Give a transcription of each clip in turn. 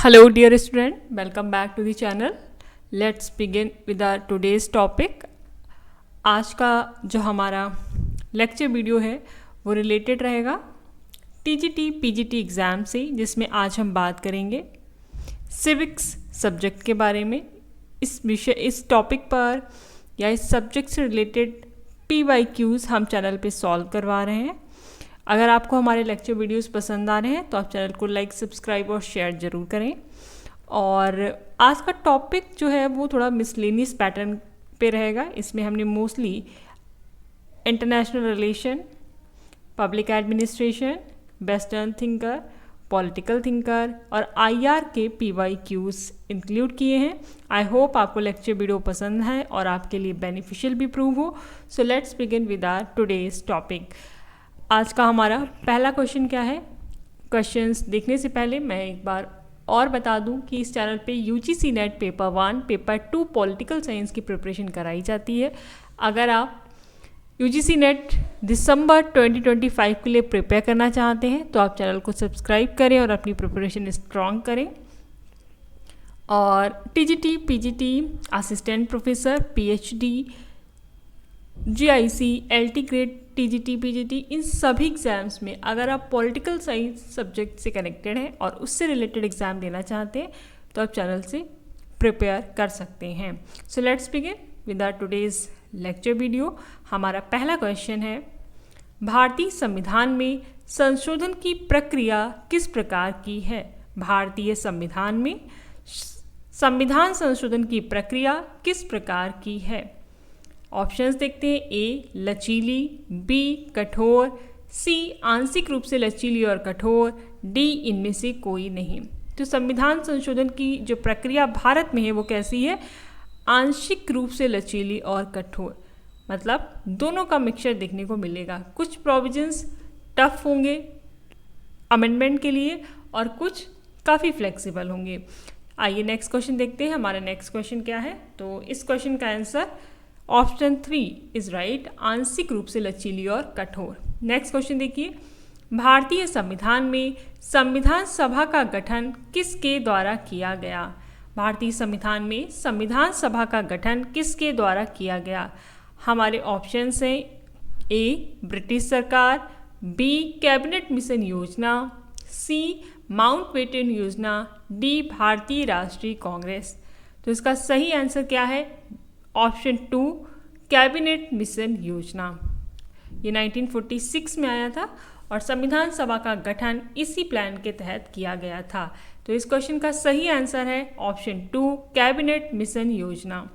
Hello dear student, welcome back to the channel. Let's begin with our today's topic. आज का जो हमारा lecture video है वो रिलेटेड रहेगा टीजीटी पीजीटी एग्ज़ाम से, जिसमें आज हम बात करेंगे सिविक्स सब्जेक्ट के बारे में। इस टॉपिक पर या इस सब्जेक्ट से रिलेटेड PYQs हम चैनल पे सॉल्व करवा रहे हैं। अगर आपको हमारे लेक्चर वीडियोस पसंद आ रहे हैं तो आप चैनल को लाइक, सब्सक्राइब और शेयर ज़रूर करें। और आज का टॉपिक जो है वो थोड़ा मिसलेनियस पैटर्न पे रहेगा। इसमें हमने mostly international relation, public administration, western thinker, political thinker और IR के PYQs इंक्लूड किए हैं। आई होप आपको लेक्चर वीडियो पसंद है और आपके लिए बेनिफिशियल भी प्रूव हो। So let's begin with our today's topic. आज का हमारा पहला क्वेश्चन क्या है? क्वेश्चंस देखने से पहले मैं एक बार और बता दूं कि इस चैनल पे UGC net paper 1, paper 2 political science की प्रिपरेशन कराई जाती है। अगर आप UGC नेट दिसंबर 2025 के लिए प्रिपेयर करना चाहते हैं तो आप चैनल को सब्सक्राइब करें और अपनी प्रिपरेशन स्ट्रॉन्ग करें। और TGT PGT, assistant professor, PhD, GIC, LT grade, TGT PGT, इन सभी एग्ज़ाम्स में अगर आप पॉलिटिकल साइंस सब्जेक्ट से कनेक्टेड हैं और उससे रिलेटेड एग्ज़ाम देना चाहते हैं तो आप चैनल से प्रिपेयर कर सकते हैं। So let's begin with our today's lecture video. हमारा पहला क्वेश्चन है, भारतीय संविधान में संशोधन की प्रक्रिया किस प्रकार की है? भारतीय संविधान में संविधान संशोधन की प्रक्रिया किस प्रकार की है? ऑप्शंस देखते हैं। A लचीली, B कठोर, C आंशिक रूप से लचीली और कठोर, D इनमें से कोई नहीं। तो संविधान संशोधन की जो प्रक्रिया भारत में है वो कैसी है? आंशिक रूप से लचीली और कठोर, मतलब दोनों का मिक्सचर देखने को मिलेगा। कुछ प्रोविजंस टफ होंगे अमेंडमेंट के लिए और कुछ काफ़ी फ्लेक्सिबल होंगे। आइए नेक्स्ट क्वेश्चन देखते हैं। हमारा नेक्स्ट क्वेश्चन क्या है? तो इस क्वेश्चन का आंसर ऑप्शन 3 इज राइट, आंशिक रूप से लचीली और कठोर। नेक्स्ट क्वेश्चन देखिए, भारतीय संविधान में संविधान सभा का गठन किसके द्वारा किया गया? भारतीय संविधान में संविधान सभा का गठन किसके द्वारा किया गया? हमारे ऑप्शंस हैं। A ब्रिटिश सरकार, B कैबिनेट मिशन योजना, C माउंटबेटन योजना, D भारतीय राष्ट्रीय कांग्रेस। तो इसका सही आंसर क्या है? ऑप्शन 2 कैबिनेट मिशन योजना। ये 1946 में आया था और संविधान सभा का गठन इसी प्लान के तहत किया गया था। तो इस क्वेश्चन का सही आंसर है ऑप्शन 2 कैबिनेट मिशन योजना।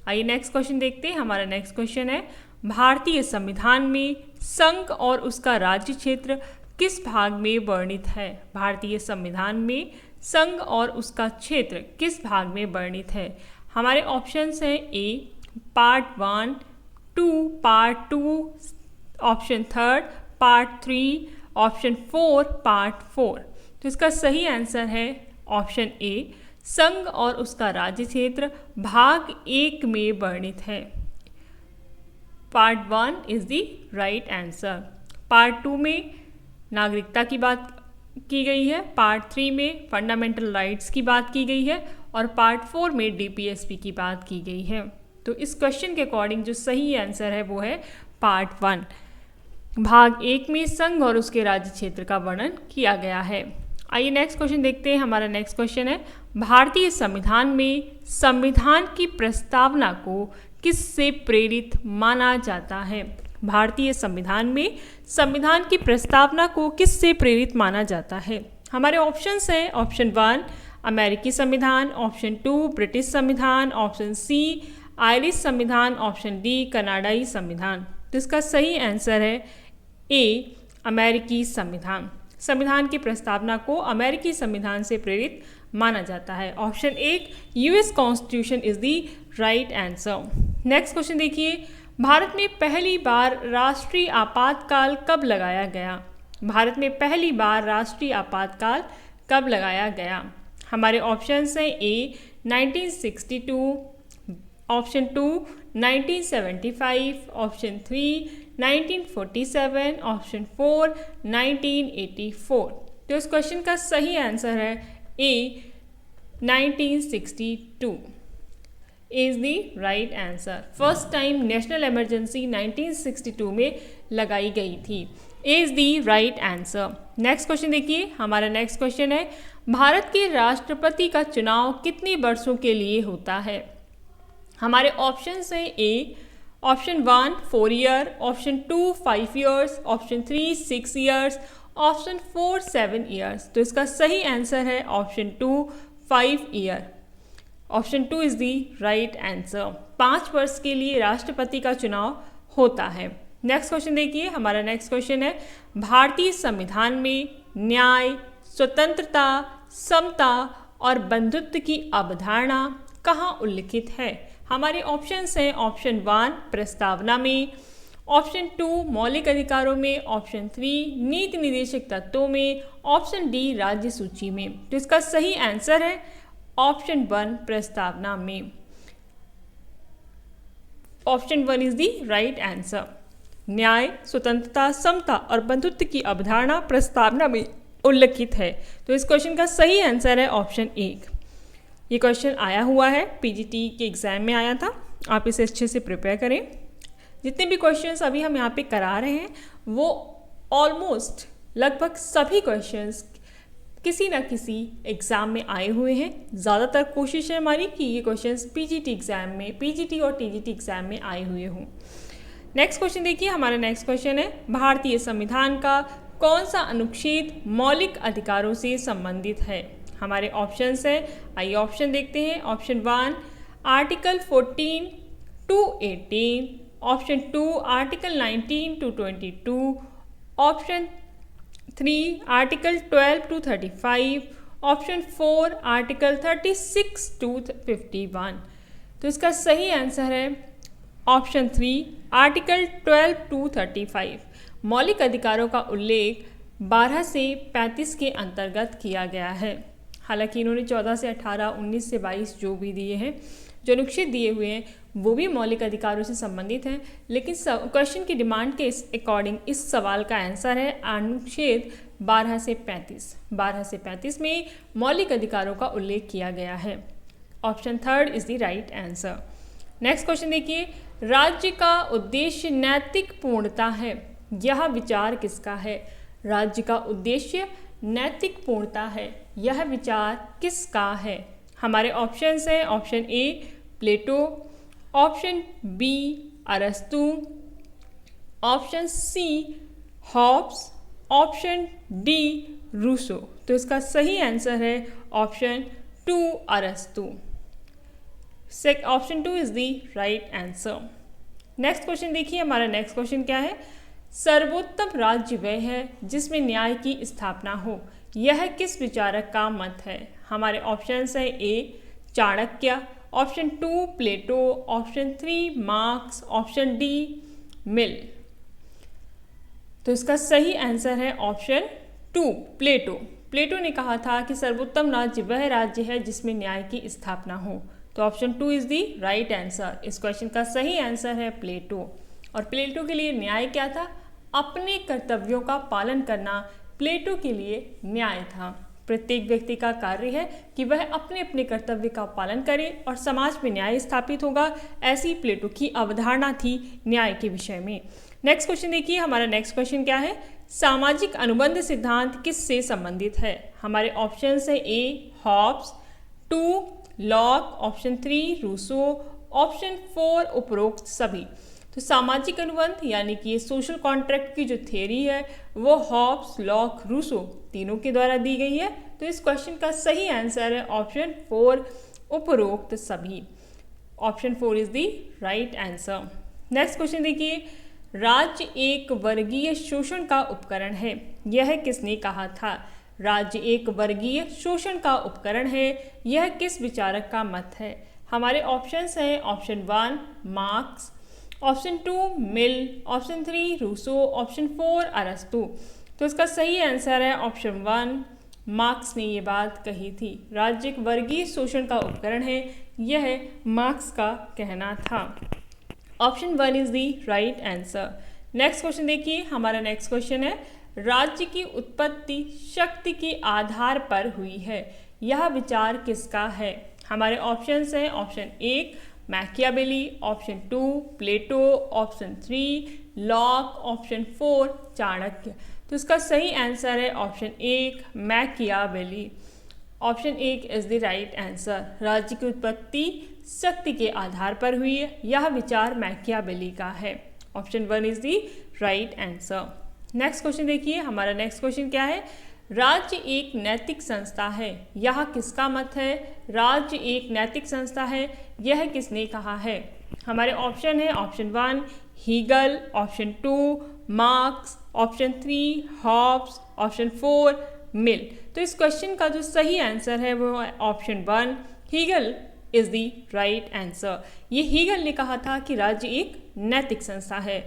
आइए नेक्स्ट क्वेश्चन देखते हैं। हमारा नेक्स्ट क्वेश्चन है, भारतीय संविधान में संघ और उसका राज्य क्षेत्र किस भाग में वर्णित है? भारतीय संविधान में संघ और उसका क्षेत्र किस भाग में वर्णित है? हमारे ऑप्शंस हैं। A part 1, 2 part 2, option 3 part 3, option 4 part 4। तो इसका सही आंसर है ऑप्शन A, संघ और उसका राज्य क्षेत्र भाग 1 में वर्णित है। Part 1 is the right answer. Part 2 में नागरिकता की बात की गई है, पार्ट 3 में फंडामेंटल राइट्स की बात की गई है और पार्ट 4 में DPSP की बात की गई है। तो इस क्वेश्चन के अकॉर्डिंग जो सही आंसर है वो है पार्ट 1। भाग 1 में संघ और उसके राज्य क्षेत्र का वर्णन किया गया है। आइए नेक्स्ट क्वेश्चन देखते हैं। हमारा नेक्स्ट क्वेश्चन है, भारतीय संविधान में संविधान की प्रस्तावना को किससे प्रेरित माना जाता है? भारतीय संविधान में संविधान की प्रस्तावना को किससे प्रेरित माना जाता है? हमारे ऑप्शंस हैं। ऑप्शन 1 अमेरिकी संविधान, ऑप्शन 2 ब्रिटिश संविधान, ऑप्शन C आयरिश संविधान, ऑप्शन D कनाडाई संविधान। तो इसका सही आंसर है A अमेरिकी संविधान। संविधान की प्रस्तावना को अमेरिकी संविधान से प्रेरित माना जाता है। Option 1 US constitution is the right answer. Next question देखिए, भारत में पहली बार राष्ट्रीय आपातकाल कब लगाया गया? भारत में पहली बार राष्ट्रीय आपातकाल कब लगाया गया? हमारे ऑप्शंस हैं। A 1962, option 2 1975, option 3 1947, option 4 1984। तो इस क्वेश्चन का सही आंसर है A 1962 is the right answer. First time national emergency 1962 में लगाई गई थी, is the right answer. Next question देखिए, हमारा नेक्स्ट क्वेश्चन है भारत के राष्ट्रपति का चुनाव कितने वर्षों के लिए होता है? हमारे ऑप्शन है A option 1 4 year, option 2 5 years, option 3 6 years, option 4 7 years. तो इसका सही आंसर है option 2 5 year. Option 2 is the right answer. 5 वर्ष के लिए राष्ट्रपति का चुनाव होता है। नेक्स्ट क्वेश्चन देखिए, हमारा नेक्स्ट क्वेश्चन है भारतीय संविधान में न्याय, स्वतंत्रता, समता और बंधुत्व की अवधारणा कहाँ उल्लिखित है? हमारे ऑप्शंस हैं ऑप्शन 1 प्रस्तावना में, ऑप्शन 2 मौलिक अधिकारों में, ऑप्शन 3 नीति निर्देशक तत्वों में, ऑप्शन डी राज्य सूची में। तो इसका सही आंसर है ऑप्शन 1 प्रस्तावना में। Option 1 is the right answer. न्याय, स्वतंत्रता, समता और बंधुत्व की अवधारणा प्रस्तावना में उल्लिखित है। तो इस क्वेश्चन का सही आंसर है ऑप्शन 1। ये क्वेश्चन आया हुआ है, पीजीटी के एग्जाम में आया था, आप इसे अच्छे से प्रिपेयर करें। जितने भी क्वेश्चंस अभी हम यहाँ पे करा रहे हैं वो ऑलमोस्ट लगभग सभी क्वेश्चंस किसी न किसी एग्ज़ाम में आए हुए हैं। ज़्यादातर कोशिश है हमारी कि ये क्वेश्चंस पीजीटी एग्ज़ाम में, पीजीटी और टीजीटी एग्ज़ाम में आए हुए हों। नेक्स्ट क्वेश्चन देखिए, हमारा नेक्स्ट क्वेश्चन है भारतीय संविधान का कौन सा अनुच्छेद मौलिक अधिकारों से संबंधित है? हमारे ऑप्शंस हैं, आइए ऑप्शन देखते हैं। Option 1 article 14 to 18, option 2 article 19 to 22, option 3 article 12 to 35, option 4 article 36 to 51। तो इसका सही आंसर है ऑप्शन 3 आर्टिकल 12 to 35। मौलिक अधिकारों का उल्लेख 12 से 35 के अंतर्गत किया गया है। हालांकि इन्होंने 14 से 18, 19 से 22 जो भी दिए हैं, जो अनुच्छेद दिए हुए हैं वो भी मौलिक अधिकारों से संबंधित हैं, लेकिन क्वेश्चन की डिमांड के अकॉर्डिंग इस सवाल का आंसर है अनुच्छेद 12 से 35। 12 से 35 में मौलिक अधिकारों का उल्लेख किया गया है। Option 3 is the right answer. Next question देखिए, राज्य का उद्देश्य नैतिक पूर्णता है, यह विचार किसका है? राज्य का उद्देश्य नैतिक पूर्णता है, यह विचार किसका है? हमारे ऑप्शंस हैं option A Plato, option B अरस्तु, option C Hobbes, option D Rousseau. तो इसका सही आंसर है ऑप्शन 2 अरस्तु। Option 2 is the right answer. Next question देखिए, हमारा नेक्स्ट क्वेश्चन क्या है? सर्वोत्तम राज्य वह है जिसमें न्याय की स्थापना हो, यह किस विचारक का मत है? हमारे ऑप्शंस हैं ए Chanakya, option 2 Plato, option 3 Marx, option D मिल। तो इसका सही आंसर है ऑप्शन 2 प्लेटो। प्लेटो ने कहा था कि सर्वोत्तम राज्य वह राज्य है जिसमें न्याय की स्थापना हो। तो option 2 is the right answer. इस क्वेश्चन का सही आंसर है प्लेटो। और प्लेटो के लिए न्याय क्या था? अपने कर्तव्यों का पालन करना प्लेटो के लिए न्याय था। प्रत्येक व्यक्ति का कार्य है कि वह अपने अपने कर्तव्य का पालन करे और समाज में न्याय स्थापित होगा, ऐसी प्लेटो की अवधारणा थी न्याय के विषय में। नेक्स्ट क्वेश्चन देखिए, हमारा नेक्स्ट क्वेश्चन क्या है? सामाजिक अनुबंध सिद्धांत किससे संबंधित है? हमारे ऑप्शंस है ए हॉब्स, 2 लॉक, ऑप्शन 3 रूसो, ऑप्शन 4 उपरोक्त सभी। तो सामाजिक अनुबंध यानी कि ये सोशल कॉन्ट्रैक्ट की जो थ्योरी है वो हॉब्स, लॉक, रूसो तीनों के द्वारा दी गई है। तो इस क्वेश्चन का सही आंसर है ऑप्शन 4 उपरोक्त सभी। Option 4 is the right answer. Next question देखिए, राज्य एक वर्गीय शोषण का उपकरण है, यह किसने कहा था? राज्य एक वर्गीय शोषण का उपकरण है, यह किस विचारक का मत है? हमारे ऑप्शंस हैं ऑप्शन 1 मार्क्स, ऑप्शन 2 मिल, ऑप्शन 3 रूसो, ऑप्शन 4 अरस्तु। तो इसका सही आंसर है ऑप्शन 1 मार्क्स ने ये बात कही थी। राज्य एक वर्गीय शोषण का उपकरण है, यह मार्क्स का कहना था। Option 1 is the right answer. Next question देखिए, हमारा नेक्स्ट क्वेश्चन है राज्य की उत्पत्ति शक्ति के आधार पर हुई है, यह विचार किसका है? हमारे ऑप्शंस हैं option 1 Machiavelli, option 2 Plato, option 3 Locke, option 4 Chanakya. तो इसका सही आंसर है option 1 Machiavelli. Option 1 is the right answer. राज्य की उत्पत्ति शक्ति के आधार पर हुई है, यह विचार मैकियावेली का है। Option 1 is the right answer. Next question देखिए, हमारा नेक्स्ट क्वेश्चन क्या है? राज्य एक नैतिक संस्था है, यह किसका मत है? राज्य एक नैतिक संस्था है, यह किसने कहा है? हमारे ऑप्शन है option 1 Hegel, option 2 Marx, option 3 Hobbes, option 4 Mill. तो इस क्वेश्चन का जो सही आंसर है वो है option 1 Hegel is the right answer. ये हीगल ने कहा था कि राज्य एक नैतिक संस्था है।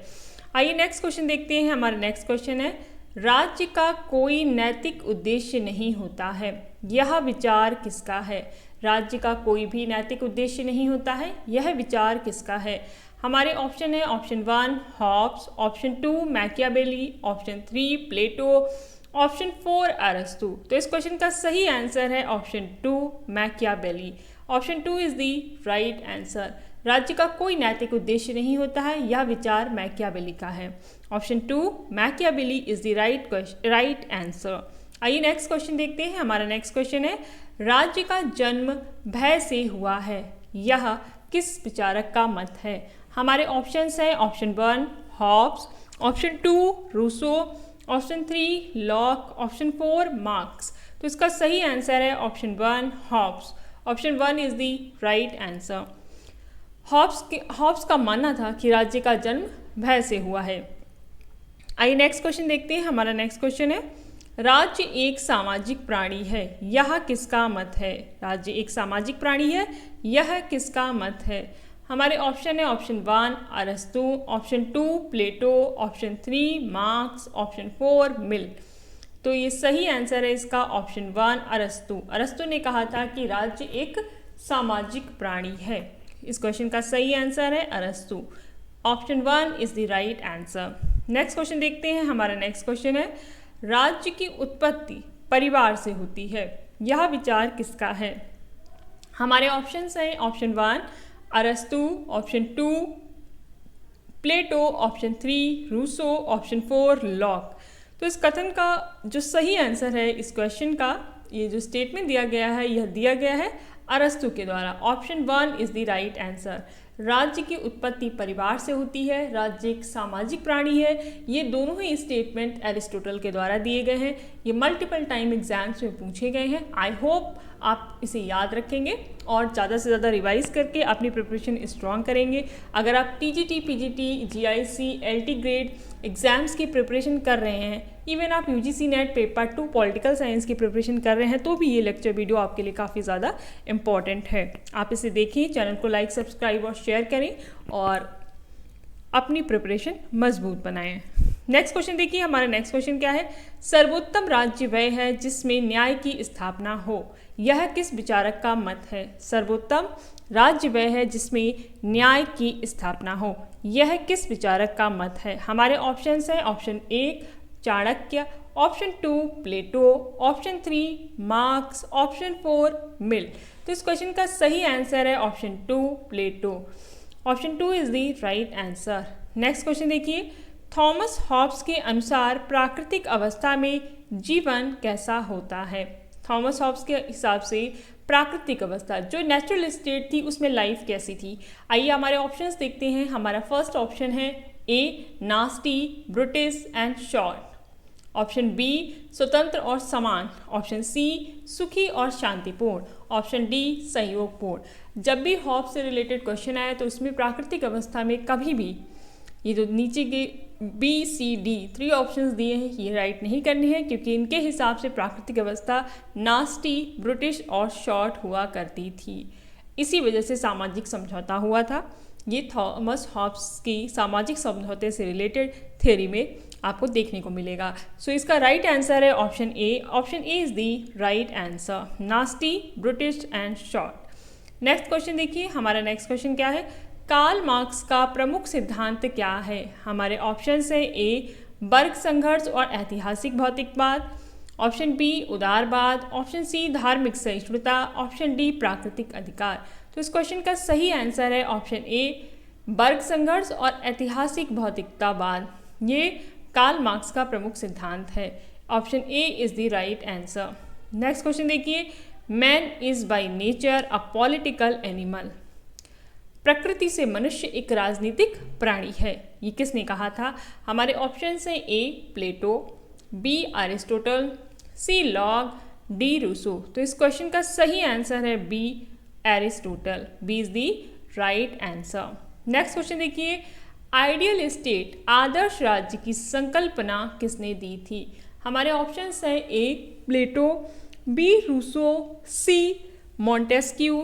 आइए नेक्स्ट क्वेश्चन देखते हैं। हमारा नेक्स्ट क्वेश्चन है राज्य का कोई नैतिक उद्देश्य नहीं होता है, यह विचार किसका है? राज्य का कोई भी नैतिक उद्देश्य नहीं होता है, यह विचार किसका है? हमारे ऑप्शन है option 1 Hobbes, option 2 Machiavelli, option 3 Plato, option 4 अरस्तु। तो इस क्वेश्चन का सही आंसर है option 2 Machiavelli. Option 2 is the right answer. राज्य का कोई नैतिक उद्देश्य नहीं होता है, यह विचार मैकियावेली का है। Option 2 Machiavelli is the right answer. आइए नेक्स्ट क्वेश्चन देखते हैं। हमारा नेक्स्ट क्वेश्चन है राज्य का जन्म भय से हुआ है, यह किस विचारक का मत है? हमारे ऑप्शंस हैं option 1 Hobbes, option 2 Rousseau, option 3 Locke, option 4 Marx. तो इसका सही आंसर है option 1 Hobbes. Option 1 is the right answer. Hobbes का मानना था कि राज्य का जन्म भय से हुआ है। आइए नेक्स्ट क्वेश्चन देखते हैं। हमारा नेक्स्ट क्वेश्चन है राज्य एक सामाजिक प्राणी है, यह किसका मत है? राज्य एक सामाजिक प्राणी है, यह किसका मत है? हमारे ऑप्शन है ऑप्शन 1 अरस्तु, option 2 Plato, option 3 Marx, option 4 Mill. तो ये सही आंसर है इसका ऑप्शन 1 अरस्तु। अरस्तु ने कहा था कि राज्य एक सामाजिक प्राणी है। इस क्वेश्चन का सही आंसर है अरस्तु। Option 1 is the right answer. Next question देखते हैं। हमारा नेक्स्ट क्वेश्चन है राज्य की उत्पत्ति परिवार से होती है, यह विचार किसका है? हमारे ऑप्शंस हैं ऑप्शन 1 अरस्तु, ऑप्शन 2 प्लेटो, ऑप्शन 3 रूसो, ऑप्शन 4 लॉक। तो इस कथन का जो सही आंसर है इस क्वेश्चन का, ये जो स्टेटमेंट दिया गया है यह दिया गया है अरस्तु के द्वारा। Option 1 is the right answer. राज्य की उत्पत्ति परिवार से होती है, राज्य एक सामाजिक प्राणी है, ये दोनों ही स्टेटमेंट एरिस्टोटल के द्वारा दिए गए हैं। ये मल्टीपल टाइम एग्जाम्स में पूछे गए हैं। आई होप आप इसे याद रखेंगे और ज़्यादा से ज़्यादा रिवाइज करके अपनी प्रिपरेशन स्ट्रॉन्ग करेंगे। अगर आप TGT, PGT, GIC, LT grade exams की प्रिपरेशन कर रहे हैं, इवन आप UGC net paper 2 political science की प्रिपरेशन कर रहे हैं, तो भी ये लेक्चर वीडियो आपके लिए काफ़ी ज़्यादा इम्पॉर्टेंट है। आप इसे देखिए, चैनल को लाइक, सब्सक्राइब और शेयर करें और अपनी प्रिपरेशन मजबूत बनाएं। नेक्स्ट क्वेश्चन देखिए। हमारा नेक्स्ट क्वेश्चन क्या है? सर्वोत्तम राज्य वह है जिसमें न्याय की स्थापना हो, यह किस विचारक का मत है? सर्वोत्तम राज्य वह है जिसमें न्याय की स्थापना हो, यह किस विचारक का मत है? हमारे ऑप्शंस हैं option 1 Chanakya, option 2 Plato, option 3 Marx, option 4 Mill. तो इस क्वेश्चन का सही आंसर है option 2 Plato. Option 2 is the right answer. Next question देखिए। थॉमस हॉब्स के अनुसार प्राकृतिक अवस्था में जीवन कैसा होता है? थॉमस हॉब्स के हिसाब से प्राकृतिक अवस्था जो नेचुरल स्टेट थी उसमें लाइफ कैसी थी? आइए हमारे ऑप्शंस देखते हैं। हमारा फर्स्ट ऑप्शन है A nasty, brutish and short, option B स्वतंत्र और समान, ऑप्शन सी सुखी और शांतिपूर्ण, ऑप्शन डी सहयोगपूर्ण। जब भी हॉब्स से रिलेटेड क्वेश्चन आए तो इसमें प्राकृतिक अवस्था में कभी भी ये जो नीचे के बी सी डी 3 ऑप्शंस दिए हैं ये राइट नहीं करने हैं, क्योंकि इनके हिसाब से प्राकृतिक अवस्था नास्टी, ब्रिटिश और शॉर्ट हुआ करती थी। इसी वजह से सामाजिक समझौता हुआ था। ये थॉमस हॉब्स की सामाजिक समझौते से रिलेटेड थ्योरी में आपको देखने को मिलेगा। सो इसका राइट आंसर है option A. Option A is the right answer, nasty, brutish and short. Next question देखिए। हमारा नेक्स्ट क्वेश्चन क्या है? कार्ल मार्क्स का प्रमुख सिद्धांत क्या है? हमारे ऑप्शंस हैं ए वर्ग संघर्ष और ऐतिहासिक भौतिकवाद, ऑप्शन बी उदारवाद, ऑप्शन सी धार्मिक सहिष्णुता, ऑप्शन डी प्राकृतिक अधिकार। तो इस क्वेश्चन का सही आंसर है ऑप्शन ए वर्ग संघर्ष और ऐतिहासिक भौतिकतावाद। ये कार्ल मार्क्स का प्रमुख सिद्धांत है। Option A is the right answer. Next question देखिए, man is by nature a political animal. प्रकृति से मनुष्य एक राजनीतिक प्राणी है, ये किसने कहा था? हमारे ऑप्शन हैं A Plato, B Aristotle, C Locke, D Rousseau. तो इस क्वेश्चन का सही आंसर है B Aristotle. B is the right answer. Next question देखिए, आइडियल स्टेट आदर्श राज्य की संकल्पना किसने दी थी? हमारे ऑप्शन हैं A Plato, B Rousseau, C Montesquieu,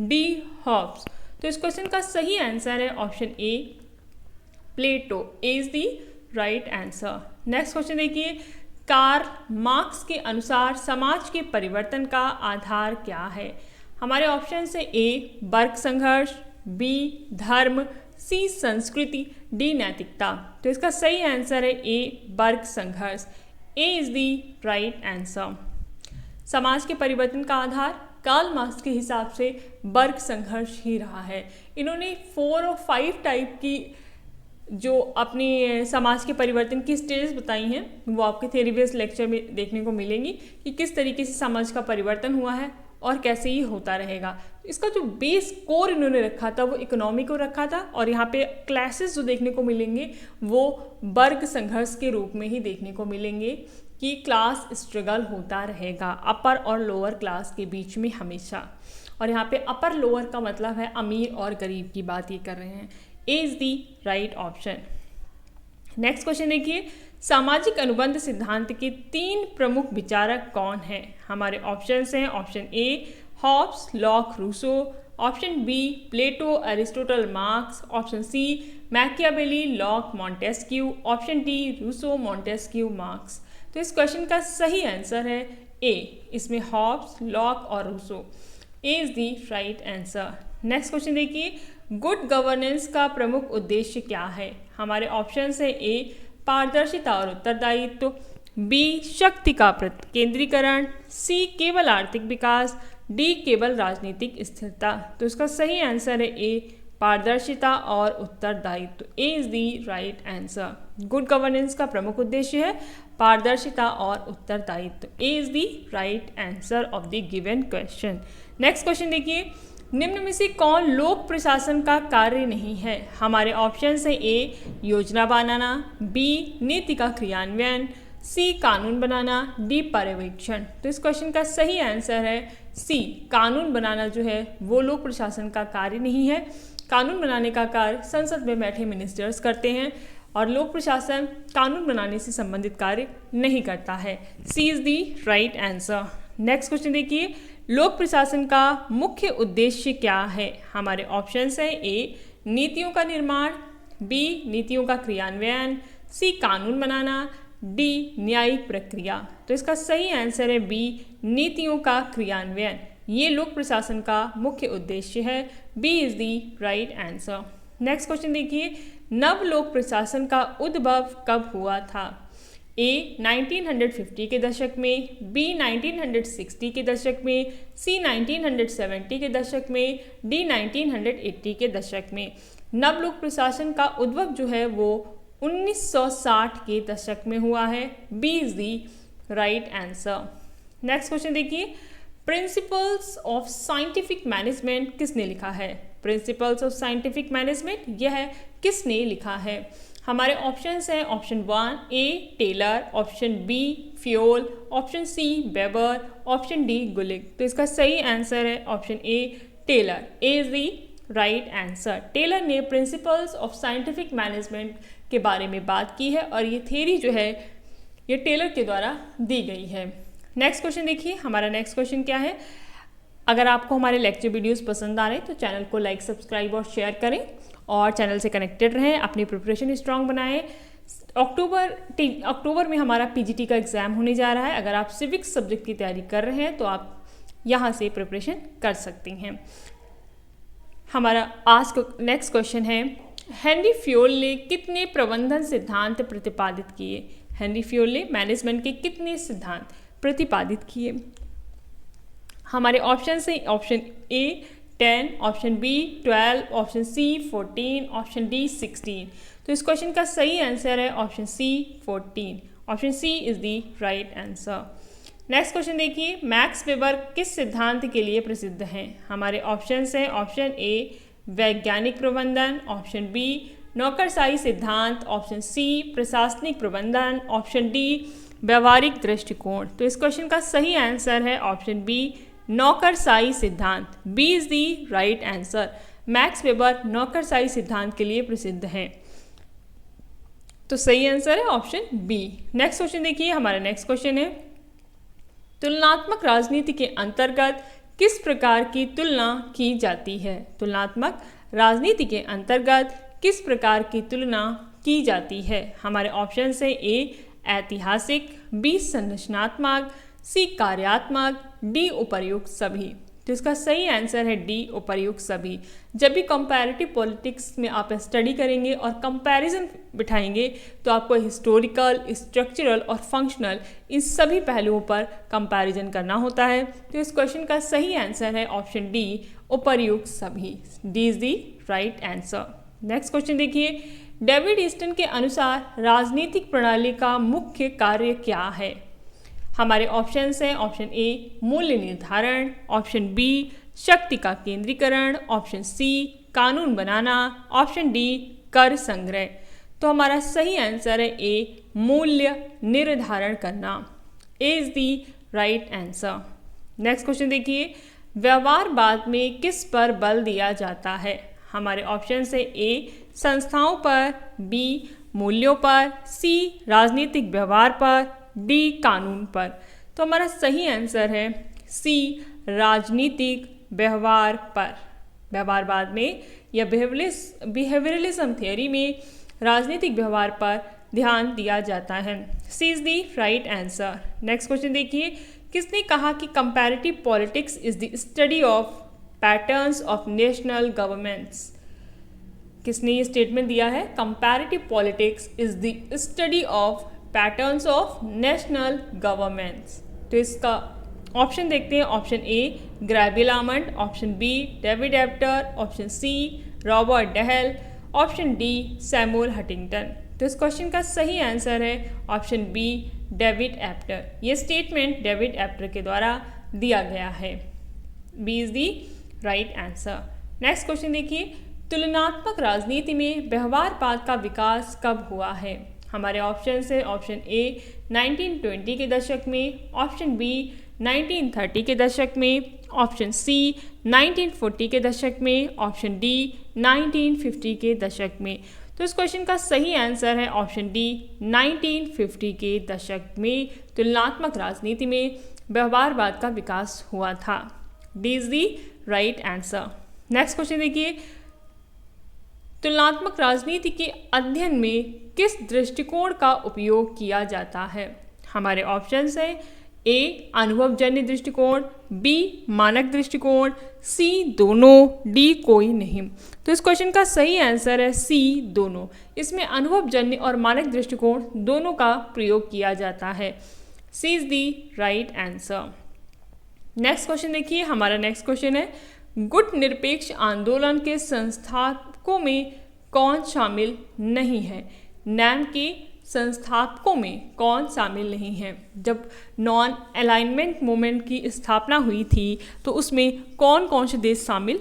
D Hobbes. तो इस क्वेश्चन का सही आंसर है option A Plato. A is the right answer. Next question देखिए, कार्ल मार्क्स के अनुसार समाज के परिवर्तन का आधार क्या है? हमारे ऑप्शन से ए वर्ग संघर्ष, बी धर्म, सी संस्कृति, डी नैतिकता। तो इसका सही आंसर है ए वर्ग संघर्ष। ए इज दी राइट आंसर। समाज के परिवर्तन का आधार कार्ल मार्क्स के हिसाब से वर्ग संघर्ष ही रहा है। इन्होंने 4 और 5 टाइप की जो अपनी समाज के परिवर्तन की स्टेजेस बताई हैं वो आपके थ्योरी बेस्ड लेक्चर में देखने को मिलेंगी कि किस तरीके से समाज का परिवर्तन हुआ है और कैसे ही होता रहेगा। इसका जो बेस कोर इन्होंने रखा था वो इकोनॉमी को रखा था, और यहाँ पे क्लासेस जो देखने को मिलेंगे वो वर्ग संघर्ष के रूप में ही देखने को मिलेंगे कि क्लास स्ट्रगल होता रहेगा अपर और लोअर क्लास के बीच में हमेशा। और यहाँ पे अपर लोअर का मतलब है अमीर और गरीब की बात ये कर रहे हैं। A is the right option. Next question देखिए, सामाजिक अनुबंध सिद्धांत के 3 प्रमुख विचारक कौन हैं? हमारे ऑप्शंस हैं option A Hobbes, Locke, Rousseau, option B Plato, Aristotle, Marx, option C Machiavelli, Locke, Montesquieu, option D Rousseau, Montesquieu, Marx. तो इस क्वेश्चन का सही आंसर है ए, इसमें हॉब्स, लॉक और Rousseau. A is the right answer. Next question देखिए, good governance का प्रमुख उद्देश्य क्या है? हमारे ऑप्शन है ए पारदर्शिता और उत्तरदायित्व, बी शक्ति का केंद्रीकरण, सी केवल आर्थिक विकास, डी केवल राजनीतिक स्थिरता। तो इसका सही आंसर है ए पारदर्शिता और उत्तरदायित्व। A is the right answer. Good governance का प्रमुख उद्देश्य है पारदर्शिता और उत्तरदायित्व। A is the right answer of the given question. Next question देखिए, निम्न में से कौन लोक प्रशासन का कार्य नहीं है? हमारे ऑप्शन है ए योजना बनाना, बी नीति का क्रियान्वयन, सी कानून बनाना, डी पर्यवेक्षण। तो इस क्वेश्चन का सही आंसर है सी कानून बनाना जो है वो लोक प्रशासन का कार्य नहीं है। कानून बनाने का कार्य संसद में बैठे मिनिस्टर्स करते हैं और लोक प्रशासन कानून बनाने से संबंधित कार्य नहीं करता है। C is the right answer. Next question देखिए, लोक प्रशासन का मुख्य उद्देश्य क्या है? हमारे ऑप्शंस हैं ए नीतियों का निर्माण, बी नीतियों का क्रियान्वयन, सी कानून बनाना, डी न्यायिक प्रक्रिया। तो इसका सही आंसर है बी नीतियों का क्रियान्वयन। ये लोक प्रशासन का मुख्य उद्देश्य है। B is the right answer. Next question देखिए, नव लोक प्रशासन का उद्भव कब हुआ था? ए 1950 के दशक में, बी 1960 के दशक में, सी 1970 के दशक में, डी 1980 के दशक में। नव लोक प्रशासन का उद्भव जो है वो 1960 के दशक में हुआ है। B is the right answer. Next question देखिए, प्रिंसिपल्स ऑफ साइंटिफिक मैनेजमेंट किसने लिखा है? प्रिंसिपल्स ऑफ साइंटिफिक मैनेजमेंट यह किसने लिखा है? हमारे ऑप्शंस हैं option 1 A Taylor, option B Fayol, option C Weber, option D Gulick. तो इसका सही आंसर है option A Taylor. A is the right answer. Taylor ने प्रिंसिपल्स ऑफ साइंटिफिक मैनेजमेंट के बारे में बात की है और ये थ्योरी जो है ये टेलर के द्वारा दी गई है। नेक्स्ट क्वेश्चन देखिए, हमारा नेक्स्ट क्वेश्चन क्या है? अगर आपको हमारे लेक्चर वीडियोस पसंद आ रहे हैं तो चैनल को लाइक, सब्सक्राइब और शेयर करें और चैनल से कनेक्टेड रहें, अपनी प्रिपरेशन स्ट्रांग बनाएं। अक्टूबर में हमारा पीजीटी का एग्ज़ाम होने जा रहा है। अगर आप सिविक्स सब्जेक्ट की तैयारी कर रहे हैं तो आप यहाँ से प्रिपरेशन कर सकती हैं। हमारा आज का नेक्स्ट क्वेश्चन है, हेनरी फ्योल ने कितने प्रबंधन सिद्धांत प्रतिपादित किए? हेनरी फ्योल ने मैनेजमेंट के कितने सिद्धांत प्रतिपादित किए। हमारे ऑप्शन से option A 10, option B 12, option C 14, option D 16। तो इस क्वेश्चन का सही आंसर है option C 14। Option C is the right answer. Next question देखिए, मैक्स वेबर किस सिद्धांत के लिए प्रसिद्ध हैं? हमारे ऑप्शन हैं ऑप्शन ए वैज्ञानिक प्रबंधन, ऑप्शन बी नौकरशाही सिद्धांत, ऑप्शन सी प्रशासनिक प्रबंधन, ऑप्शन डी व्यवहारिक दृष्टिकोण। तो इस क्वेश्चन का सही आंसर है ऑप्शन बी नौकरशाही सिद्धांत। B is the right answer. Max Weber नौकरशाही सिद्धांत के लिए प्रसिद्ध हैं। तो सही आंसर है ऑप्शन बी। नेक्स्ट क्वेश्चन देखिए, हमारा नेक्स्ट क्वेश्चन है तुलनात्मक राजनीति के अंतर्गत किस प्रकार की तुलना की जाती है? तुलनात्मक राजनीति के अंतर्गत किस प्रकार की तुलना की जाती है? हमारे ऑप्शन है ए ऐतिहासिक, बी संरचनात्मक, सी कार्यात्मक, डी उपर्युक्त सभी। तो इसका सही आंसर है डी उपर्युक्त सभी। जब भी कंपैरेटिव पॉलिटिक्स में आप स्टडी करेंगे और कंपैरिजन बिठाएंगे तो आपको हिस्टोरिकल, स्ट्रक्चरल और फंक्शनल इन सभी पहलुओं पर कंपैरिजन करना होता है। तो इस क्वेश्चन का सही आंसर है ऑप्शन डी उपर्युक्त सभी। D is the right answer. Next question देखिए, डेविड ईस्टन के अनुसार राजनीतिक प्रणाली का मुख्य कार्य क्या है? हमारे ऑप्शन हैं ऑप्शन ए मूल्य निर्धारण, ऑप्शन बी शक्ति का केंद्रीकरण, ऑप्शन सी कानून बनाना, ऑप्शन डी कर संग्रह। तो हमारा सही आंसर है ए मूल्य निर्धारण करना। A is the right answer. Next question देखिए, व्यवहारवाद में किस पर बल दिया जाता है? हमारे ऑप्शन है ए संस्थाओं पर, बी मूल्यों पर, सी राजनीतिक व्यवहार पर, डी कानून पर। तो हमारा सही आंसर है सी राजनीतिक व्यवहार पर। व्यवहारवाद में या बिहेवियरलिज्म थियोरी में राजनीतिक व्यवहार पर ध्यान दिया जाता है। C is the right answer. Next question देखिए, किसने कहा कि comparative politics is the study of patterns of national governments? किसने ये स्टेटमेंट दिया है? Comparative politics is the study of patterns of national governments. तो इसका ऑप्शन देखते हैं। Option A Gabriel Almond, option B David Apter, option C Robert Dahl, option D Samuel Huntington. तो इस क्वेश्चन का सही आंसर है ऑप्शन बी डेविड एप्टर। ये स्टेटमेंट डेविड एप्टर के द्वारा दिया गया है। B is the right answer. Next question देखिए, तुलनात्मक राजनीति में व्यवहारवाद का विकास कब हुआ है? हमारे ऑप्शन है ऑप्शन ए 1920 के दशक में, ऑप्शन बी 1930 के दशक में, ऑप्शन सी 1940 के दशक में, ऑप्शन डी 1950 के दशक में। तो इस क्वेश्चन का सही आंसर है ऑप्शन डी 1950 के दशक में तुलनात्मक राजनीति में व्यवहारवाद का विकास हुआ था। D is the right answer. Next question देखिए, तुलनात्मक राजनीति के अध्ययन में किस दृष्टिकोण का उपयोग किया जाता है? हमारे ऑप्शंस हैं ए अनुभवजन्य दृष्टिकोण, बी मानक दृष्टिकोण, सी दोनों, डी कोई नहीं। तो इस क्वेश्चन का सही आंसर है सी दोनों। इसमें अनुभवजन्य और मानक दृष्टिकोण दोनों का प्रयोग किया जाता है। C is the right answer. Next question देखिए, हमारा नेक्स्ट क्वेश्चन है गुट निरपेक्ष आंदोलन के संस्थापकों में कौन शामिल नहीं है? नैम के संस्थापकों में कौन शामिल नहीं है? जब नॉन अलाइनमेंट मूवमेंट की स्थापना हुई थी तो उसमें कौन कौन से देश शामिल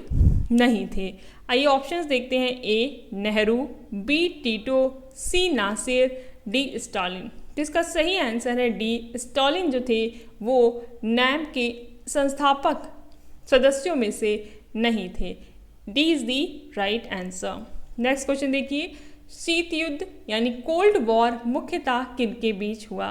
नहीं थे? आइए ऑप्शंस देखते हैं। ए नेहरू, बी टीटो, सी नासिर, डी स्टालिन। तो इसका सही आंसर है डी स्टालिन जो थे वो नैम के संस्थापक सदस्यों में से नहीं थे। D is the right answer. Next question देखिए, शीत युद्ध यानी कोल्ड वॉर मुख्यतः किनके बीच हुआ?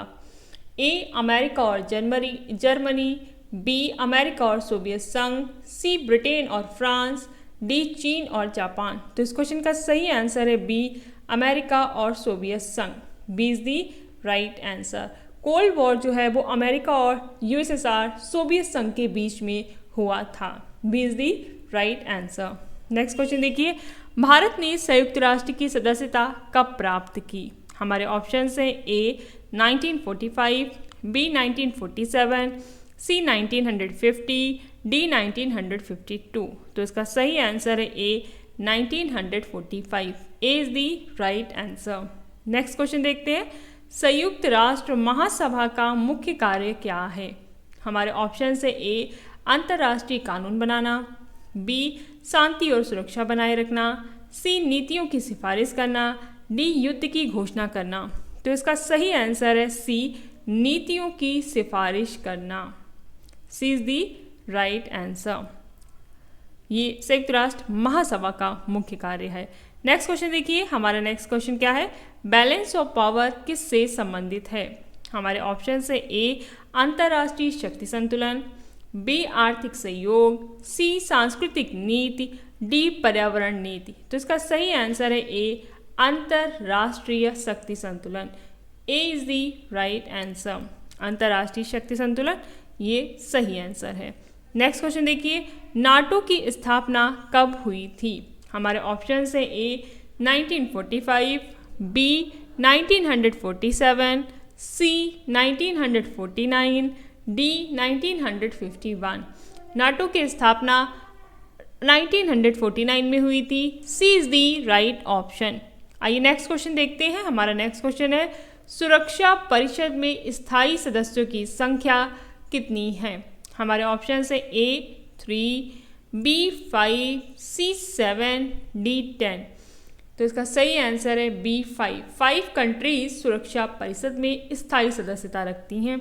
ए अमेरिका और जर्मनी, बी अमेरिका और सोवियत संघ, सी ब्रिटेन और फ्रांस, डी चीन और जापान। तो इस क्वेश्चन का सही आंसर है बी अमेरिका और सोवियत संघ। B is the right answer. Cold war जो है वो अमेरिका और यूएसएसआर सोवियत संघ के बीच में हुआ था। B is the right answer. Next question देखिए, भारत ने संयुक्त राष्ट्र की सदस्यता कब प्राप्त की? हमारे ऑप्शन हैं ए 1945, बी 1947, सी 1950, डी 1952। तो इसका सही आंसर है A 1945। A is the right answer. Next question देखते हैं, संयुक्त राष्ट्र महासभा का मुख्य कार्य क्या है? हमारे ऑप्शन है ए अंतर्राष्ट्रीय कानून बनाना, बी शांति और सुरक्षा बनाए रखना, सी नीतियों की सिफारिश करना, डी युद्ध की घोषणा करना। तो इसका सही आंसर है सी नीतियों की सिफारिश करना। सी इज दी राइट आंसर। ये संयुक्त राष्ट्र महासभा का मुख्य कार्य है। नेक्स्ट क्वेश्चन देखिए, हमारा नेक्स्ट क्वेश्चन क्या है? बैलेंस ऑफ पावर किससे संबंधित है? हमारे ऑप्शन है ए अंतर्राष्ट्रीय शक्ति संतुलन, बी आर्थिक सहयोग, सी सांस्कृतिक नीति, डी पर्यावरण नीति। तो इसका सही आंसर है ए अंतर्राष्ट्रीय शक्ति संतुलन। ए इज द राइट आंसर। अंतर्राष्ट्रीय शक्ति संतुलन ये सही आंसर है। नेक्स्ट क्वेश्चन देखिए, नाटो की स्थापना कब हुई थी? हमारे ऑप्शन है A 1945, B 1947, C 1949, D 1951। NATO की स्थापना 1949 में हुई थी। सी इज दी राइट ऑप्शन। आइए नेक्स्ट क्वेश्चन देखते हैं। हमारा नेक्स्ट क्वेश्चन है, सुरक्षा परिषद में स्थायी सदस्यों की संख्या कितनी है? हमारे ऑप्शन है ए 3, बी 5, सी 7, डी 10। तो इसका सही आंसर है बी 5। 5 कंट्रीज सुरक्षा परिषद में स्थायी सदस्यता रखती हैं।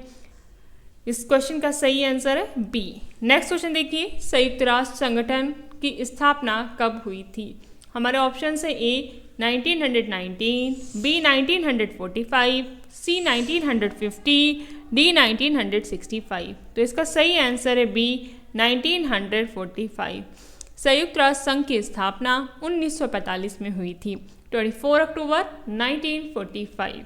इस क्वेश्चन का सही आंसर है बी। नेक्स्ट क्वेश्चन देखिए, संयुक्त राष्ट्र संगठन की स्थापना कब हुई थी? हमारे ऑप्शन है ए 1919, बी 1945, सी 1950, डी 1965। तो इसका सही आंसर है बी 1945। संयुक्त राष्ट्र संघ की स्थापना 1945 में हुई थी, 24 अक्टूबर 1945।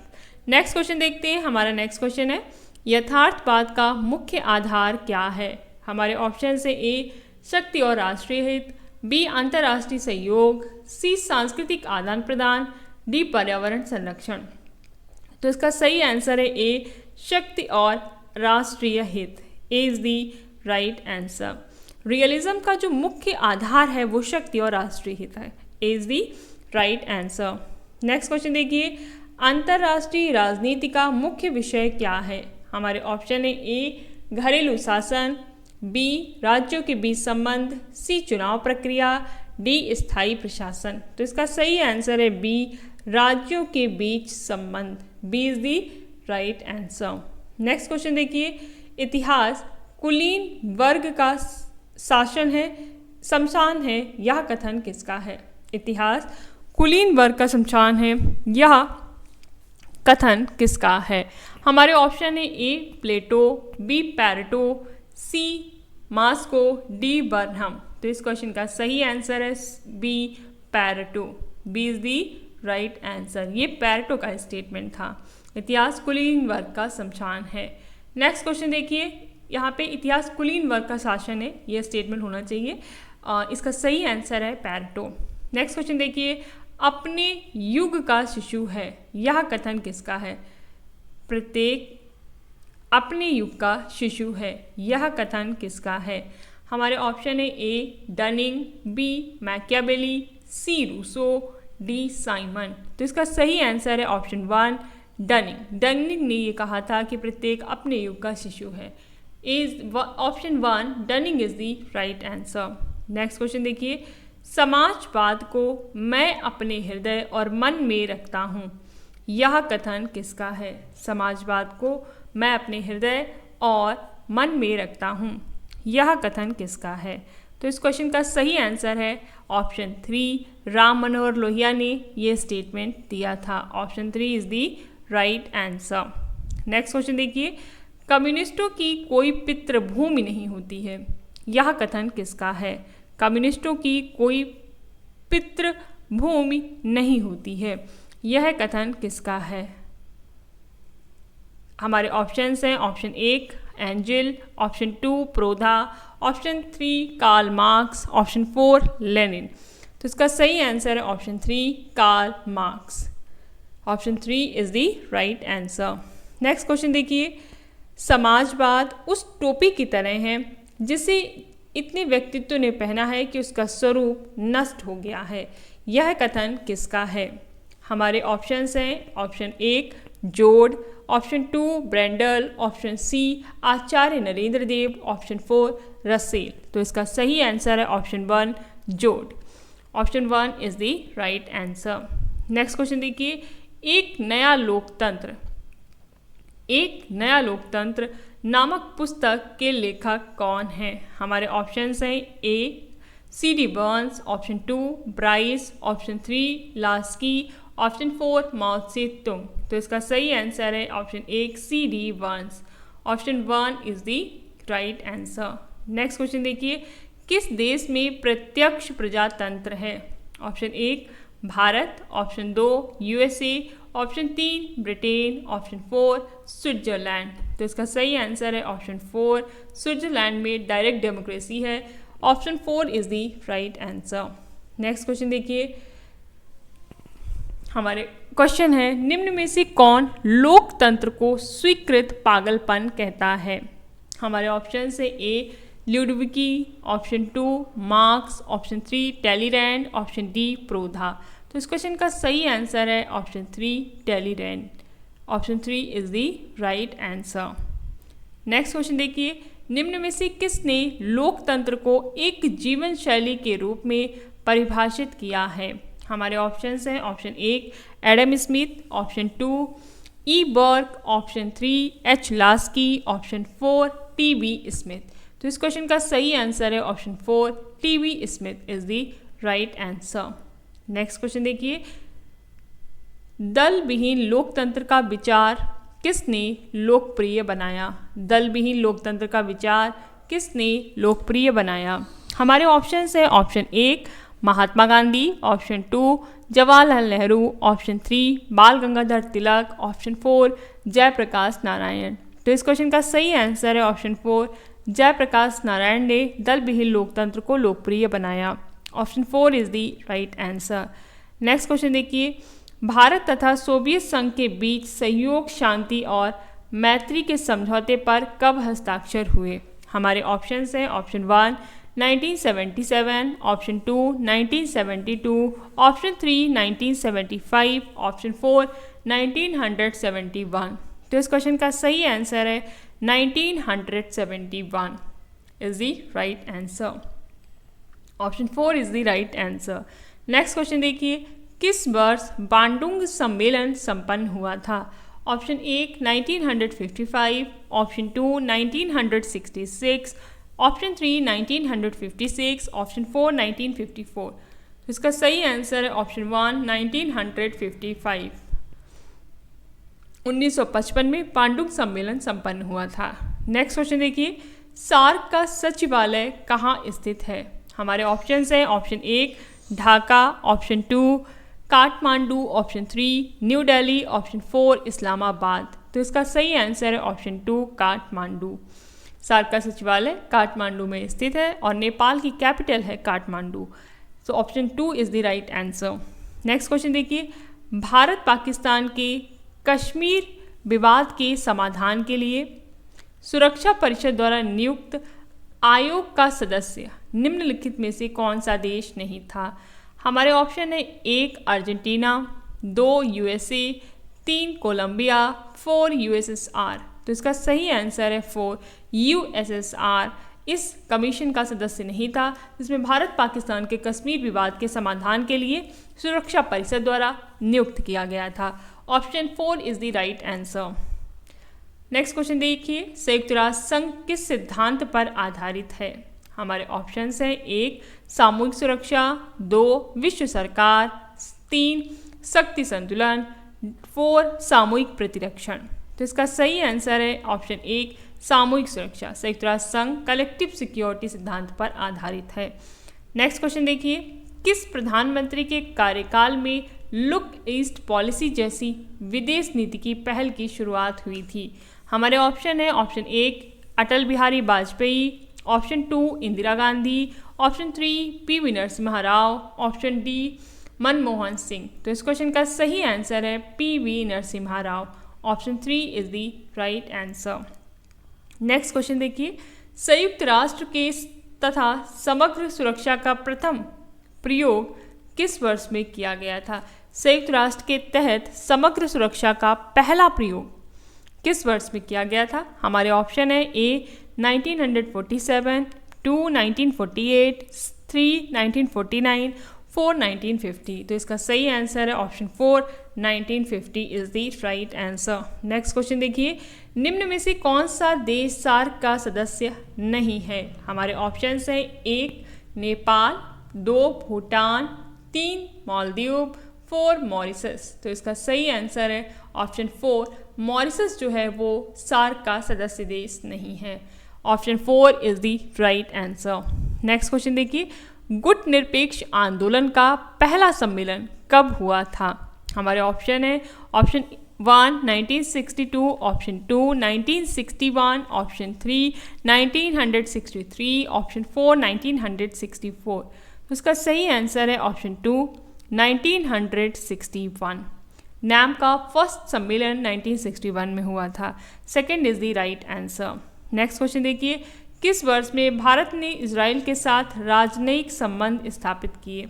नेक्स्ट क्वेश्चन देखते हैं। हमारा नेक्स्ट क्वेश्चन है, यथार्थवाद का मुख्य आधार क्या है? हमारे ऑप्शन है ए शक्ति और राष्ट्रीय हित, बी अंतर्राष्ट्रीय सहयोग, सी सांस्कृतिक आदान प्रदान, डी पर्यावरण संरक्षण। तो इसका सही आंसर है ए शक्ति और राष्ट्रीय हित। A is the right answer. Realism का जो मुख्य आधार है वो शक्ति और राष्ट्रीय हित है। A is the right answer. Next question देखिए, अंतर्राष्ट्रीय राजनीति का मुख्य विषय क्या है? हमारे ऑप्शन है ए घरेलू शासन, बी राज्यों के बीच संबंध, सी चुनाव प्रक्रिया, डी स्थायी प्रशासन। तो इसका सही आंसर है बी राज्यों के बीच संबंध। B is the right answer. Next question देखिए, इतिहास कुलीन वर्ग का शासन है, शमशान है, यह कथन किसका है? इतिहास कुलीन वर्ग का शमशान है, यह कथन किसका है? हमारे ऑप्शन है A Plato, B Pareto, C Mosca, D Burnham. तो इस क्वेश्चन का सही आंसर है B Pareto. B is the right answer. ये पैरेटो का स्टेटमेंट था। इतिहास कुलीन वर्ग का शमशान है। नेक्स्ट क्वेश्चन देखिए, यहाँ पे इतिहास कुलीन वर्ग का शासन है, ये स्टेटमेंट होना चाहिए। इसका सही आंसर है पैरेटो। नेक्स्ट क्वेश्चन देखिए, अपने युग का शिशु है, यह कथन किसका है? प्रत्येक अपने युग का शिशु है, यह कथन किसका है? हमारे ऑप्शन है A Dunning, B Machiavelli, C Rousseau, D Simon. तो इसका सही आंसर है ऑप्शन 1 डनिंग। डनिंग ने ये कहा था कि प्रत्येक अपने युग का शिशु है। Option 1 Dunning is the right answer. Next question देखिए, समाजवाद को मैं अपने हृदय और मन में रखता हूँ, यह कथन किसका है? समाजवाद को मैं अपने हृदय और मन में रखता हूँ, यह कथन किसका है? तो इस क्वेश्चन का सही आंसर है ऑप्शन 3 राम मनोहर लोहिया ने ये स्टेटमेंट दिया था। Option 3 is the right answer. Next question देखिए, कम्युनिस्टों की कोई पितृभूमि नहीं होती है, यह कथन किसका है? कम्युनिस्टों की कोई पितृभूमि नहीं होती है, यह कथन किसका है? हमारे ऑप्शंस हैं option 1 Engels, option 2 Proudhon, option 3 Karl Marx, option 4 Lenin. तो इसका सही आंसर है option 3 Karl Marx. Option 3 is the right answer. Next question देखिए, समाजवाद उस टोपी की तरह है जिसे इतने व्यक्तित्व ने पहना है कि उसका स्वरूप नष्ट हो गया है। यह कथन किसका है? हमारे ऑप्शंस हैं ऑप्शन 1 जोड, ऑप्शन 2 ब्रेंडल, ऑप्शन सी आचार्य नरेंद्र देव, ऑप्शन 4 रसेल। तो इसका सही आंसर है ऑप्शन 1 जोड। Option 1 is the right answer. Next question देखिए, एक नया लोकतंत्र नामक पुस्तक के लेखक कौन है? हमारे ऑप्शंस हैं ए C.D. Burns, option 2 Bryce, option 3 Laski, option 4 माओ त्से तुंग। तो इसका सही आंसर है option 1 C.D. Burns. Option 1 is the right answer. Next question देखिए, किस देश में प्रत्यक्ष प्रजातंत्र है? Option 1 Bharat, option 2 USA, option 3 Britain, option 4 Switzerland. तो इसका सही आंसर है ऑप्शन 4 स्विट्जरलैंड में डायरेक्ट डेमोक्रेसी है। Option 4 is the right answer. Next question देखिए, हमारे क्वेश्चन है निम्न में से कौन लोकतंत्र को स्वीकृत पागलपन कहता है? हमारे ऑप्शन से ए ल्यूडविकी, option 2 Marx, option 3 Talleyrand, option D Proudhon. तो इस क्वेश्चन का सही आंसर है option 3 Talleyrand. Option 3 is the right answer. Next question देखिए, निम्न में से किसने लोकतंत्र को एक जीवन शैली के रूप में परिभाषित किया है? हमारे ऑप्शंस हैं option 1 Adam Smith, option 2 E Burke, option 3 H Laski, option 4 T B. Smith. तो इस क्वेश्चन का सही आंसर है option 4 T B. Smith is the right answer. Next question देखिए, दल विहीन लोकतंत्र का विचार किसने लोकप्रिय बनाया? दल विहीन लोकतंत्र का विचार किसने लोकप्रिय बनाया? हमारे ऑप्शंस हैं option 1 Mahatma Gandhi, option 2 Jawaharlal Nehru, option 3 बाल गंगाधर तिलक, ऑप्शन 4 जयप्रकाश नारायण। तो इस क्वेश्चन का सही आंसर है ऑप्शन 4 जयप्रकाश नारायण ने दल विहीन लोकतंत्र को लोकप्रिय बनाया। Option 4 is the right answer. Next question देखिए, भारत तथा सोवियत संघ के बीच सहयोग, शांति और मैत्री के समझौते पर कब हस्ताक्षर हुए? हमारे ऑप्शंस हैं ऑप्शन 1 1977, ऑप्शन 2 1972, ऑप्शन 3 1975, ऑप्शन 4 1971। तो इस क्वेश्चन का सही आंसर है 1971 is the right answer. Option 4 is the right answer. Next question देखिए, किस वर्ष बांडुंग सम्मेलन संपन्न हुआ था? Option 1 1955, option 2 1966, option 3 1956, option 4 1954। तो इसका सही आंसर है ऑप्शन 1 1955। 1955 में बांडुंग सम्मेलन संपन्न हुआ था। नेक्स्ट क्वेश्चन देखिए, सार्क का सचिवालय कहाँ स्थित है? हमारे ऑप्शंस हैं option 1 Dhaka, option 2 Kathmandu, option 3 new Delhi, option 4 Islamabad. तो इसका सही आंसर है ऑप्शन 2 काठमांडू। सार्क का सचिवालय काठमांडू में स्थित है और नेपाल की कैपिटल है Kathmandu. So option 2 is the right answer. Next question देखिए, भारत पाकिस्तान के कश्मीर विवाद के समाधान के लिए सुरक्षा परिषद द्वारा नियुक्त आयोग का सदस्य निम्नलिखित में से कौन सा देश नहीं था? हमारे ऑप्शन है 1 अर्जेंटीना, 2 USA, 3 कोलंबिया, 4 USSR। तो इसका सही आंसर है 4 USSR इस कमीशन का सदस्य नहीं था जिसमें भारत पाकिस्तान के कश्मीर विवाद के समाधान के लिए सुरक्षा परिषद द्वारा नियुक्त किया गया था। Option 4 is the right answer. Next question देखिए, संयुक्त राष्ट्र संघ किस सिद्धांत पर आधारित है? हमारे ऑप्शंस हैं 1 सामूहिक सुरक्षा, 2 विश्व सरकार, 3 शक्ति संतुलन, 4 सामूहिक प्रतिरक्षण। तो इसका सही आंसर है ऑप्शन 1 सामूहिक सुरक्षा। संयुक्त राष्ट्र संघ कलेक्टिव सिक्योरिटी सिद्धांत पर आधारित है। नेक्स्ट क्वेश्चन देखिए, किस प्रधानमंत्री के कार्यकाल में लुक ईस्ट पॉलिसी जैसी विदेश नीति की पहल की शुरुआत हुई थी? हमारे ऑप्शन है option 1 Atal Bihari Vajpayee, option 2 Indira Gandhi, option 3 PV Narasimha Rao, option D Manmohan Singh. तो इस क्वेश्चन का सही आंसर है PV Narasimha Rao. Option 3 is the right answer. Next question देखिए, संयुक्त राष्ट्र के तथा समग्र सुरक्षा का प्रथम प्रयोग किस वर्ष में किया गया था? संयुक्त राष्ट्र के तहत समग्र सुरक्षा का पहला प्रयोग किस वर्ष में किया गया था? हमारे ऑप्शन है ए 1947, 2 1948, 3 1949, 4 1950। तो इसका सही आंसर है option 4 1950 is the right answer. Next question देखिए, निम्न में से कौन सा देश सार्क का सदस्य नहीं है? हमारे ऑप्शंस है 1 नेपाल, 2 भूटान, 3 मालदीव, 4 मॉरिशस। तो इसका सही आंसर है ऑप्शन 4 मॉरिशस जो है वो सार्क का सदस्य देश नहीं है। Option 4 is the right answer. Next question देखिए, गुट निरपेक्ष आंदोलन का पहला सम्मेलन कब हुआ था? हमारे ऑप्शन है ऑप्शन 1 1962, ऑप्शन 2 1961, ऑप्शन 3 1963, ऑप्शन 4 1964। उसका सही आंसर है ऑप्शन 2 1961। नैम का फर्स्ट सम्मेलन 1961 में हुआ था। Second is the right answer. Next question देखिए, किस वर्ष में भारत ने इजराइल के साथ राजनयिक संबंध स्थापित किए?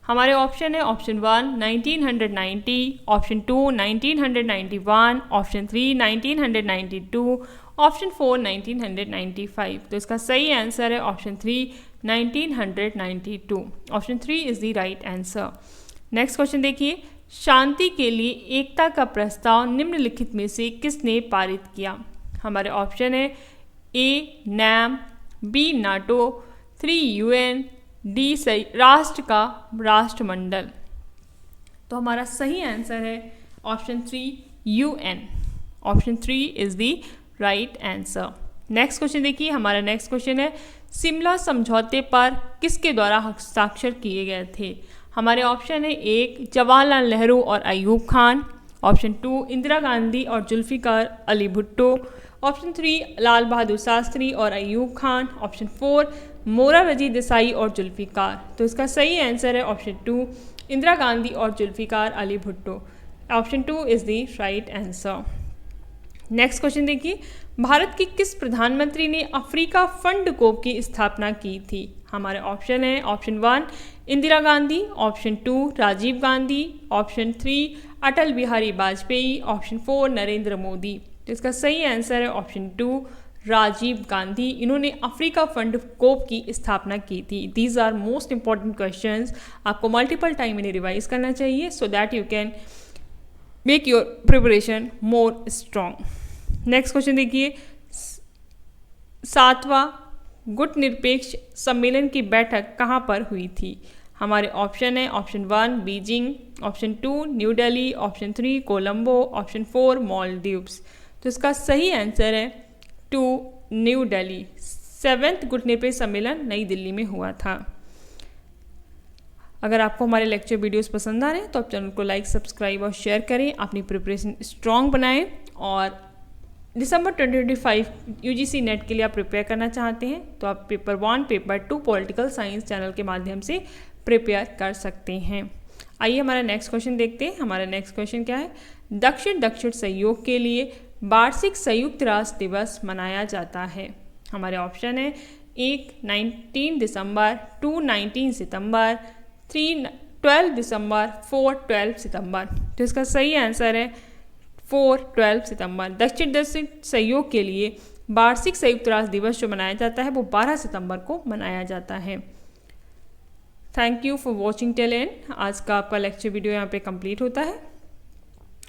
हमारे ऑप्शन है ऑप्शन 1 1990, ऑप्शन 2 1991, ऑप्शन 3 1992, ऑप्शन 4 1995। तो इसका सही आंसर है option 3 1992। Option 3 is the right answer. Next question देखिए, शांति के लिए एकता का प्रस्ताव निम्नलिखित में से किसने पारित किया? हमारे ऑप्शन है A NAM, B NATO, 3 UN, D राष्ट्र का राष्ट्रमंडल। तो हमारा सही आंसर है option 3 UN. Option 3 is the right answer. Next question देखिए, हमारा नेक्स्ट क्वेश्चन है, शिमला समझौते पर किसके द्वारा हस्ताक्षर किए गए थे? हमारे ऑप्शन है 1 जवाहरलाल नेहरू और अयूब खान, ऑप्शन 2 इंदिरा गांधी और जुल्फिकार अली भुट्टो, ऑप्शन 3 लाल बहादुर शास्त्री और अयूब खान, ऑप्शन 4 मोरारजी देसाई और जुल्फिकार। तो इसका सही आंसर है ऑप्शन 2 इंदिरा गांधी और Zulfikar Ali Bhutto. Option 2 is the right answer. Next question देखिए, भारत की किस प्रधानमंत्री ने अफ्रीका फंड कोप की स्थापना की थी? हमारे ऑप्शन है option 1 Indira Gandhi, option 2 Rajiv Gandhi, option 3 Atal Bihari Vajpayee, option 4 Narendra Modi. तो इसका सही आंसर है ऑप्शन 2 राजीव गांधी। इन्होंने अफ्रीका फंड कोप की स्थापना की थी। These are most important questions, आपको मल्टीपल टाइम इन्हें रिवाइज करना चाहिए so that you can make your preparation more strong. Next question देखिए, 7वां गुट निरपेक्ष सम्मेलन की बैठक कहाँ पर हुई थी? हमारे ऑप्शन है option 1 Beijing, option 2 new Delhi, option 3 Colombo, option 4 Maldives. तो इसका सही आंसर है 2 न्यू दिल्ली। 7th गुट निरपेक्ष सम्मेलन नई दिल्ली में हुआ था। अगर आपको हमारे लेक्चर वीडियोस पसंद आ रहे हैं तो आप चैनल को लाइक, सब्सक्राइब और शेयर करें, अपनी प्रिपरेशन स्ट्रॉन्ग बनाएं और दिसंबर 2025 यूजीसी नेट के लिए आप प्रिपेयर करना चाहते हैं तो आप paper 1, paper 2 political science channel के माध्यम से प्रिपेयर कर सकते हैं। आइए हमारा नेक्स्ट क्वेश्चन देखते हैं। हमारा नेक्स्ट क्वेश्चन क्या है? दक्षिण सहयोग के लिए वार्षिक संयुक्त राष्ट्र दिवस मनाया जाता है। हमारे ऑप्शन है 1 19 दिसंबर, 2 19 सितंबर, 3 12 दिसंबर, 4 12 सितंबर। तो इसका सही आंसर है 4 12 सितंबर। दक्षिण सहयोग के लिए वार्षिक संयुक्त राष्ट्र दिवस जो मनाया जाता है वो 12 सितंबर को मनाया जाता है। Thank you for watching till and. आज का आपका लेक्चर वीडियो यहाँ पे कंप्लीट होता है।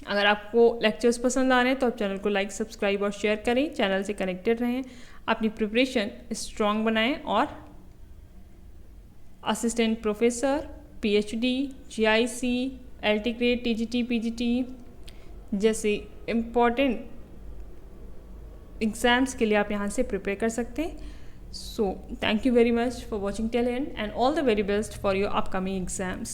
अगर आपको लेक्चर्स पसंद आ रहे हैं तो आप चैनल को लाइक, सब्सक्राइब और शेयर करें, चैनल से कनेक्टेड रहें, अपनी प्रिपरेशन स्ट्रॉन्ग बनाएं और assistant professor, PhD, GIC, LT grade, TGT, PGT जैसे इम्पॉर्टेंट एग्ज़ाम्स के लिए आप यहाँ से प्रिपेयर कर सकते हैं। So, thank you very much for watching till end and all the very best for your upcoming exams.